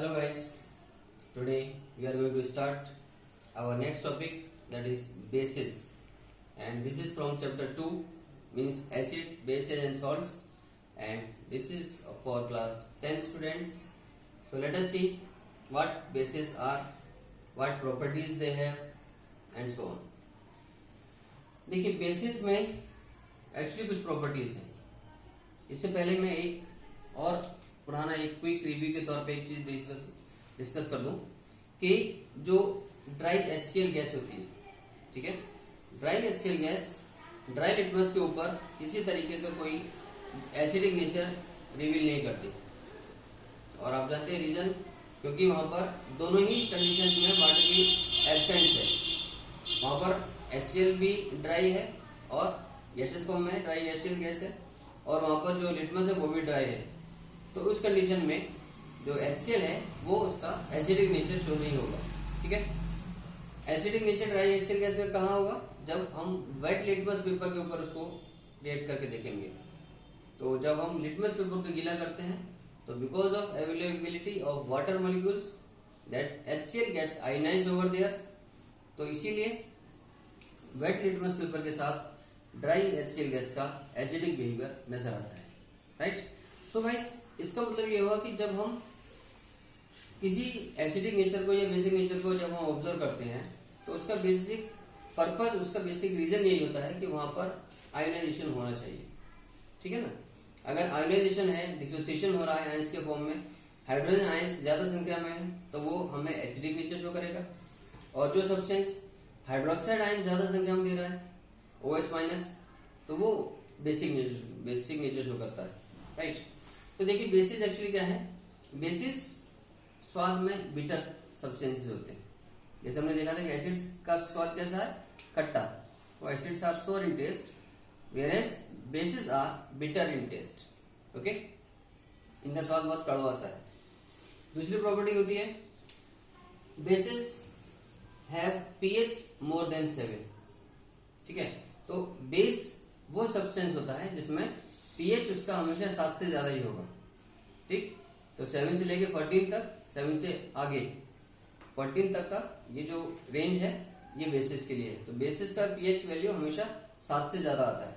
Hello guys, today we are going to start our next topic, that is bases, and this is from chapter 2, means acid, bases and salts, and this is for class 10 students. So let us see what bases are, what properties they have and so on. देखिए basis में actually कुछ properties हैं. इससे पहले मैं एक और पुराना एक क्विक रिव्यू के तौर पे एक चीज डिस्कस कर दूं कि जो ड्राई HCl गैस होती है, ठीक है, dry HCl gas dry litmus के ऊपर किसी तरीके का कोई एसिडिक नेचर रिवील नहीं करती. और आप जानते हैं रीजन, क्योंकि वहां पर दोनों ही कंडीशन में वाटर की एब्सेंस है. वहां पर HCl भी ड्राई है और गैसेस फॉर्म में ड्राई HCl गैस है, और वहां पर जो लिटमस है वो भी ड्राई है. तो उस कंडीशन में जो HCl है वो उसका एसिडिक नेचर शो नहीं होगा. ठीक है, acidic nature dry HCl gas का कहाँ होगा? जब हम वेट लिटमस पेपर के ऊपर उसको रिएक्ट करके देखेंगे. तो जब हम लिटमस पेपर को गीला करते हैं तो because of availability of water molecules that HCl gets ionized over there. तो इसीलिए वेट लिटमस पेपर के साथ ड्राई HCl गैस का एसिडिक बिहेवियर नजर आता है. राइट. सो गाइस, इसका मतलब ये हुआ कि जब हम किसी एसिडिक नेचर को या बेसिक नेचर को जब हम ऑब्जर्व करते हैं तो उसका बेसिक पर्पस, उसका बेसिक रीजन यही होता है कि वहां पर आयोनाइजेशन होना चाहिए. ठीक है ना. अगर आयोनाइजेशन है, डिसोसिएशन हो रहा है आयंस के फॉर्म में, हाइड्रोजन आयंस ज्यादा संख्या में है, तो वो हमें एसिडिक नेचर शो करेगा. और जो सब्सटेंस हाइड्रोक्साइड आयन ज्यादा संख्या में दे रहा है OH-, तो वो बेसिक नेचर शो करता है. राइट. तो देखिए बेसिस एक्चुअली क्या है. बेसिस स्वाद में बिटर सब्सटेंसेस होते हैं. जैसे हमने देखा था कि एसिड्स का स्वाद कैसा है, खट्टा. तो acids are sour in taste, whereas bases are bitter in taste. Okay, इनका स्वाद बहुत कड़वा सा है. दूसरी प्रॉपर्टी होती है basis have pH more than 7. ठीक है. तो बेस वो सब्सटेंस होता है जिसमें pH उसका हमेशा 7 से ज्यादा ही होगा. ठीक. तो 7 से लेके 14 तक, 7 से आगे 14 तक का ये जो रेंज है ये बेसिस के लिए है. तो बेसिस का pH वैल्यू हमेशा 7 से ज्यादा आता है.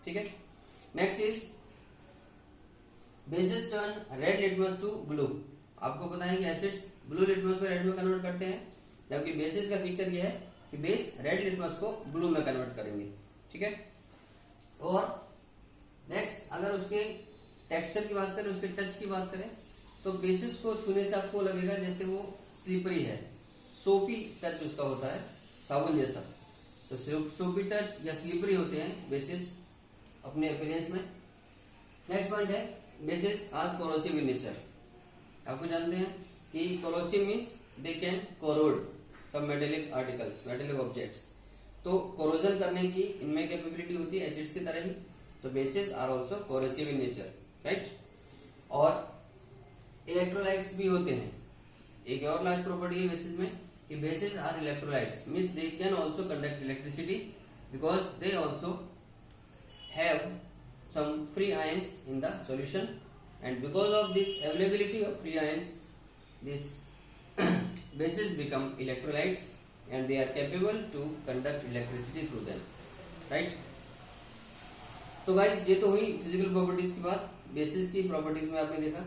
ठीक है. Next is bases turn red litmus to blue. आपको पता है कि एसिड्स ब्लू लिटमस को रेड में कन्वर्ट करते हैं, जबकि बेसिस का फीचर ये है कि बेस रेड लिटमस को ब्लू में कन्वर्ट करेंगे. ठीक है. और नेक्स्ट, अगर उसके टेक्सचर की बात करें, उसके टच की बात करें, तो बेसिस को छूने से आपको लगेगा जैसे वो स्लिपरी है, सोपी टच उसका होता है, साबुन जैसा. तो सोपी टच या स्लिपरी होते हैं बेसिस अपने अपीयरेंस में. नेक्स्ट पॉइंट है bases are corrosive in nature. आपको जानते हैं कि corrosive means they can corrode some metallic articles, metallic objects. तो कोरोजन करने की इनमें कैपेबिलिटी होती है एसिड्स की तरह ही. तो bases are also corrosive in nature. Right. और इलेक्ट्रोलाइट्स भी होते हैं. एक और लास्ट प्रॉपर्टी है बेसिस में कि bases are electrolytes, means they can also conduct electricity because they also have some free ions in the solution, and because of this availability of free ions this bases become electrolytes and they are capable to conduct electricity through them. Right. तो guys, ये तो हुई physical properties की बात. Basis की properties में आपने देखा.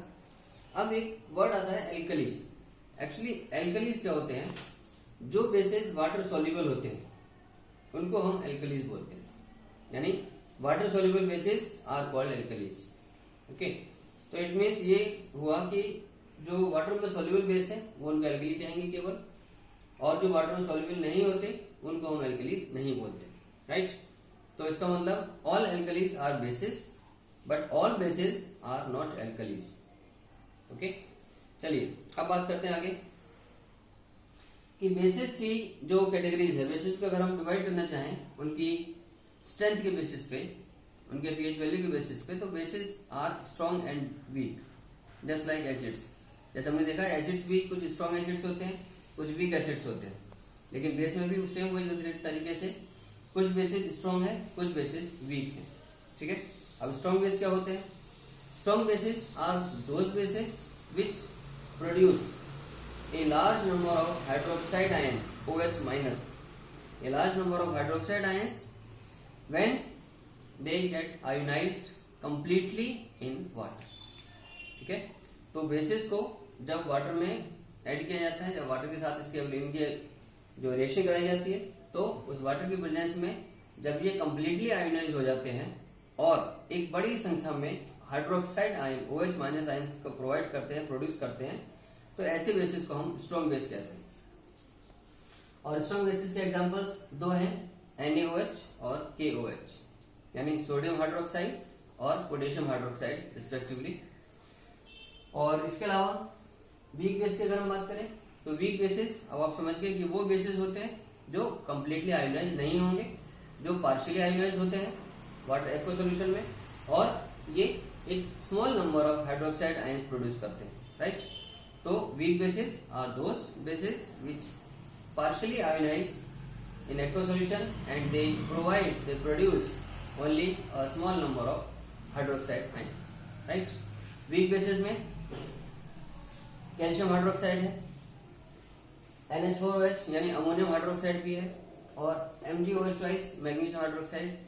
अब एक वर्ड आता है एल्कलीज. एक्चुअली एल्कलीज क्या होते हैं? जो बेसिस वाटर सॉल्युबल होते हैं उनको हम एल्कलीज बोलते हैं. यानी water soluble bases are called alkalis. Okay. तो इट मीन्स ये हुआ कि जो वाटर में सॉल्युबल बेस है वो उनको एल्कली कहेंगे केवल, और जो वाटर में सॉल्युबल नहीं होते उनको हम एल्कलीज नहीं बोलते. राइट. तो इसका मतलब all alkalis are bases but all bases are not alkalis. Okay. चलिए अब बात करते हैं आगे कि बेसिस की जो कैटेगरीज है, बेसिस को अगर हम डिवाइड करना चाहें उनकी स्ट्रेंथ के बेसिस पे, उनके pH वैल्यू के बेसिस पे, तो bases are strong and weak just like acids. जैसे हमने देखा एसिड्स भी कुछ स्ट्रॉन्ग एसिड्स होते हैं, कुछ वीक एसिड्स होते हैं, लेकिन बेस में भी सेम वही तरीके से कुछ बेसिस स्ट्रॉन्ग है, कुछ बेसिस वीक है. ठीक है. अब स्ट्रॉन्ग बेस क्या होते हैं? Strong bases are those bases which produce a large number of hydroxide ions OH minus, a large number of hydroxide ions when they get ionized completely in water. ठीक है, तो बेसिस को जब water में add किया जाता है, जब वाटर के साथ इसके इनकी जो रिएक्शन कराई जाती है, तो उस वाटर की प्रेजेंस में जब ये कंप्लीटली आयोनाइज हो जाते हैं और एक बड़ी संख्या में hydroxide ion OH minus ions को प्रोवाइड करते हैं, प्रोड्यूस करते हैं, तो ऐसे बेसिस को हम स्ट्रॉन्ग बेस कहते हैं. और स्ट्रॉन्ग बेसिस के एग्जांपल्स दो हैं, NaOH और KOH, यानी सोडियम हाइड्रोक्साइड और पोटेशियम हाइड्रोक्साइड रिस्पेक्टिवली. और इसके अलावा वीक बेस की अगर हम बात करें तो वीक बेसिस, अब आप समझ गए कि वो बेसिस होते हैं जो कंप्लीटली आयोनाइज नहीं होंगे, जो पार्शियली आयोनाइज होते हैं वाटर एक्वा सॉल्यूशन में, और ये एक small number of hydroxide ions produce करते हैं, राइट. तो weak bases are those bases which partially ionize in aqueous solution and they produce only a small number of hydroxide ions, right. weak bases में calcium hydroxide है, NH4OH यानी ammonium hydroxide भी है, और MgOH magnesium hydroxide.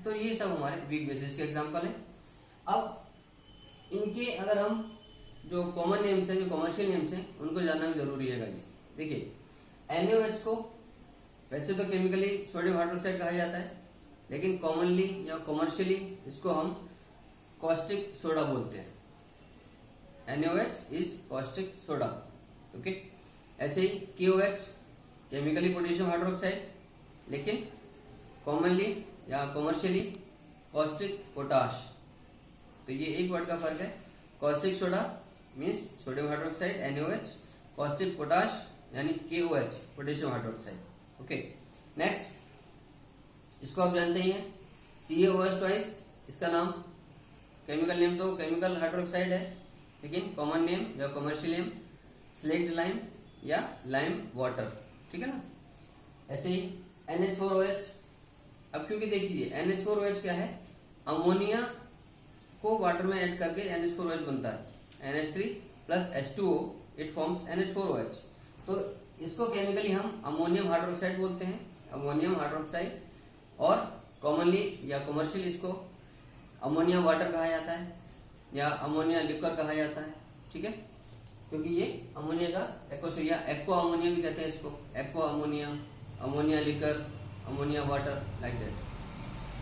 तो ये सब हमारे वीक बेसिस के एग्जांपल हैं. अब इनके अगर हम जो कॉमन नेम्स हैं, जो कमर्शियल नेम्स हैं, उनको जानना भी जरूरी है गाइस. देखिए, NaOH को वैसे तो केमिकली सोडियम हाइड्रोक्साइड कहा जाता है, लेकिन कॉमनली या कमर्शियली इसको हम कॉस्टिक सोडा बोलते हैं. NaOH is caustic soda, okay. ऐसे ही KOH केमिकली पोटेशियम हाइड्रोक्साइड, लेकिन कॉमनली या कमर्शियली कॉस्टिक पोटाश. तो ये एक वर्ड का फर्क है. Caustic soda means sodium hydroxide, NaOH. Caustic potash यानी KOH potassium hydroxide, okay. Next, इसको आप जानते ही हैं, CaOH, इसका नाम केमिकल नेम तो केमिकल हाइड्रोक्साइड है, लेकिन कॉमन नेम या कमर्शियल नेम स्लेक्ट लाइम या लाइम वाटर, ठीक है ना. ऐसे ही NH4OH. अब क्योंकि देखिए NH4OH क्या है, अमोनिया को वाटर में ऐड करके NH4OH बनता है. NH3 plus H2O it forms NH4OH. तो इसको केमिकली हम अमोनियम हाइड्रोक्साइड बोलते हैं, अमोनियम हाइड्रोक्साइड. और कॉमनली या कमर्शियली इसको अमोनिया वाटर कहा जाता है या अमोनिया लिक्वर कहा जाता है, ठीक है, क्योंकि ये अमोनिया का एक्वा, एक्वा अमोनिया भी कहते हैं इसको, aqua ammonia, ammonia liquor, ammonia water, like that.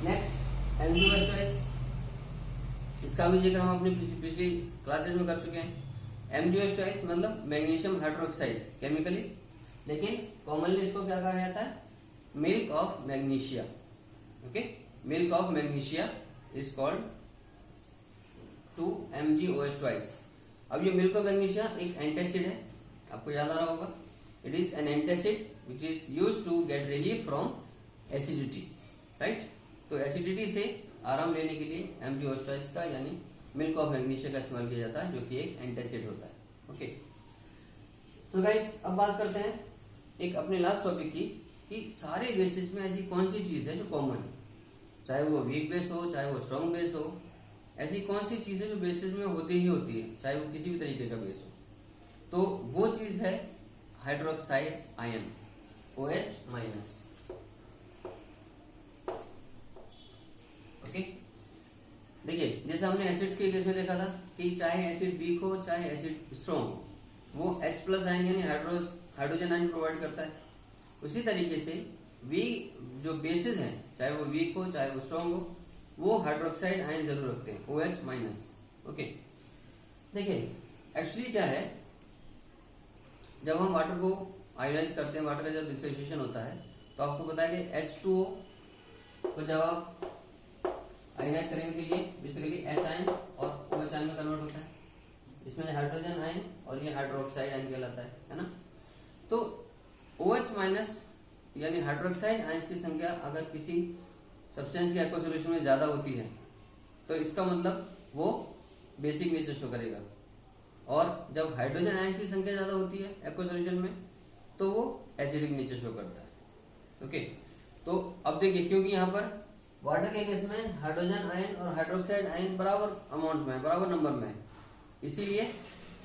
Next, MgOH. इसका भी जिक्र हम अपनी पिछली क्लासेस में कर चुके हैं. MgOH मतलब मैग्नीशियम हाइड्रोक्साइड केमिकली, लेकिन कॉमनली इसको क्या कहा जाता है, milk of magnesia, okay. Milk of magnesia is called to MgOH. अब ये मिल्क ऑफ मैग्नीशिया एक एंटासिड है, आपको याद आ रहा होगा. It is an antacid which is use to get relief from acidity, right. तो एसिडिटी से आराम लेने के लिए MgOH का यानी मिल्क ऑफ मैग्नीशिया का इस्तेमाल किया जाता है, जो कि एक एंटासिड होता है, ओके. तो गाइस, अब बात करते हैं एक अपने लास्ट टॉपिक की, कि सारे बेसिस में ऐसी कौन सी चीज है जो कॉमन है, चाहे वो वीक बेस हो, चाहे वो स्ट्रॉन्ग बेस हो. ऐसी कौन सी चीज है जो बेसिस में होती ही होती है, चाहे वो किसी भी तरीके का बेस हो. तो वो चीज है हाइड्रोक्साइड आयन OH-. ओके. देखिए, जैसे हमने एसिड्स के केस में देखा था कि चाहे एसिड वीक हो चाहे एसिड स्ट्रॉन्ग हो, वो H+ आयन यानी हाइड्रोजन आयन प्रोवाइड करता है. उसी तरीके से जो बेसिस हैं, चाहे वो वीक हो चाहे वो स्ट्रॉन्ग हो, वो हाइड्रोक्साइड आयन जरूर रखते हैं OH-. ओके. देखिए, एक्चुअली क्या है, जब हम वाटर को आयोनाइज करते हैं, वाटर का जब डिसोसिएशन होता है, तो आपको पता है कि H2O को जब आप आयोनाइज करेंगे तो ये बेसिकली H आयन और OH आयन में कन्वर्ट होता है. इसमें हाइड्रोजन आयन और ये हाइड्रोक्साइड आयन कहलाता है ना. तो OH- यानी हाइड्रोक्साइड आयंस की संख्या अगर किसी सब्सटेंस के एक्वा सॉल्यूशन में ज्यादा होती है, तो इसका मतलब वो बेसिक नेचर शो करेगा. और जब हाइड्रोजन आयंस की संख्या ज्यादा होती है एक्वा सॉल्यूशन में, तो वो एसिडिक नेचर शो करता है, ओके. तो अब देखिए, क्योंकि यहाँ पर वाटर के केस में हाइड्रोजन आयन और हाइड्रोक्साइड आयन बराबर अमाउंट में, बराबर नंबर में, इसीलिए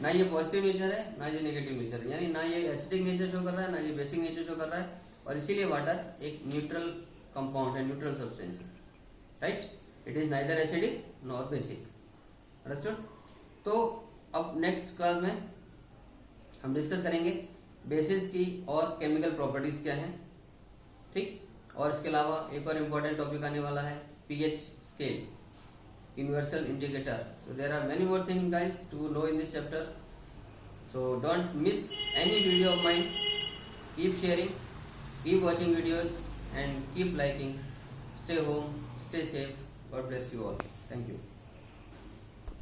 ना ये पॉजिटिव नेचर है ना ये नेगेटिव नेचर है, यानी ना ये एसिडिक नेचर शो कर रहा है ना ये बेसिक नेचर शो कर रहा है, और इसीलिए वाटर एक न्यूट्रल कंपाउंड है, न्यूट्रल सब्सटेंस है, right. It is neither acidic nor basic, understood. तो अब नेक्स्ट क्लास में हम डिस्कस करेंगे बेसिस की और केमिकल प्रॉपर्टीज क्या हैं, ठीक। और इसके अलावा एक और इम्पोर्टेंट टॉपिक आने वाला है pH scale, universal indicator. So there are many more things guys to know in this chapter, so don't miss any video of mine. Keep sharing, keep watching videos and keep liking. Stay home, stay safe. God bless you all. Thank you.